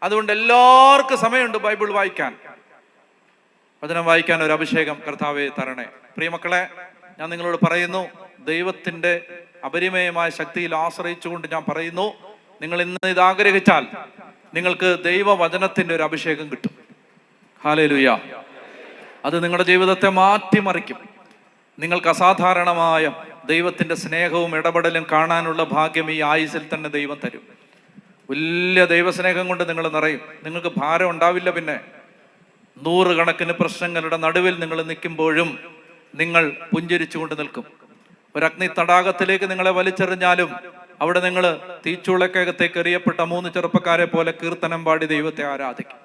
അതുകൊണ്ട് എല്ലാവർക്കും സമയമുണ്ട് ബൈബിൾ വായിക്കാൻ, വചനം വായിക്കാൻ ഒരു അഭിഷേകം കർത്താവേ തരണേ. പ്രിയമക്കളെ, ഞാൻ നിങ്ങളോട് പറയുന്നു, ദൈവത്തിന്റെ അപരിമയമായ ശക്തിയിൽ ആശ്രയിച്ചുകൊണ്ട് ഞാൻ പറയുന്നു, നിങ്ങൾ ഇന്ന് ഇത് ആഗ്രഹിച്ചാൽ നിങ്ങൾക്ക് ദൈവവചനത്തിന്റെ ഒരു അഭിഷേകം കിട്ടും. ഹല്ലേലൂയ. അത് നിങ്ങളുടെ ജീവിതത്തെ മാറ്റിമറിക്കും. നിങ്ങൾക്ക് അസാധാരണമായ ദൈവത്തിന്റെ സ്നേഹവും ഇടപെടലും കാണാനുള്ള ഭാഗ്യം ഈ ആയുസ്സിൽ തന്നെ ദൈവം തരും. വലിയ ദൈവസ്നേഹം കൊണ്ട് നിങ്ങൾ നിറയും. നിങ്ങൾക്ക് ഭാരം ഉണ്ടാവില്ല. പിന്നെ 100 കണക്കിന് പ്രശ്നങ്ങളുടെ നടുവിൽ നിങ്ങൾ നിൽക്കുമ്പോഴും നിങ്ങൾ പുഞ്ചിരിച്ചുകൊണ്ട് നിൽക്കും. ഒരു അഗ്നി തടാകത്തിലേക്ക് നിങ്ങളെ വലിച്ചെറിഞ്ഞാലും അവിടെ നിങ്ങൾ തീച്ചൂളക്കകത്തേക്ക് എറിയപ്പെട്ട 3 ചെറുപ്പക്കാരെ പോലെ കീർത്തനം പാടി ദൈവത്തെ ആരാധിക്കും.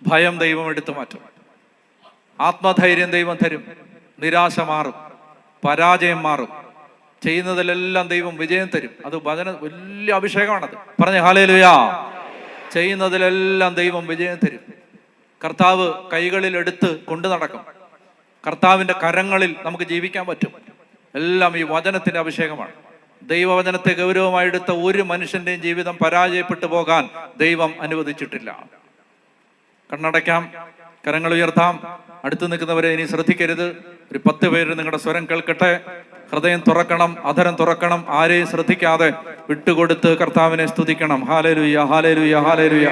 ഭയം ദൈവം എടുത്തു മാറ്റും. ആത്മധൈര്യം ദൈവം തരും. നിരാശ മാറും, പരാജയം മാറും. ചെയ്യുന്നതിലെല്ലാം ദൈവം വിജയം തരും. അത് വലിയ അഭിഷേകമാണത്. പറഞ്ഞ ഹല്ലേലൂയാ. ചെയ്യുന്നതിലെല്ലാം ദൈവം വിജയം തരും. കർത്താവ് കൈകളിൽ എടുത്ത് കൊണ്ടു നടക്കും. കർത്താവിന്റെ കരങ്ങളിൽ നമുക്ക് ജീവിക്കാൻ പറ്റും. എല്ലാം ഈ വചനത്തിന്റെ അഭിഷേകമാണ്. ദൈവവചനത്തെ ഗൗരവമായി എടുത്ത ഒരു മനുഷ്യന്റെയും ജീവിതം പരാജയപ്പെട്ടു പോകാൻ ദൈവം അനുവദിച്ചിട്ടില്ല. കണ്ണടയ്ക്കാം, കരങ്ങൾ ഉയർത്താം. അടുത്ത് നിൽക്കുന്നവരെ ഇനി ശ്രദ്ധിക്കരുത്. ഒരു 10 പേര് നിങ്ങളുടെ സ്വരം കേൾക്കട്ടെ. ഹൃദയം തുറക്കണം, അധരം തുറക്കണം. ആരെയും ശ്രദ്ധിക്കാതെ വിട്ടുകൊടുത്ത് കർത്താവിനെ സ്തുതിക്കണം. Hallelujah, hallelujah, hallelujah.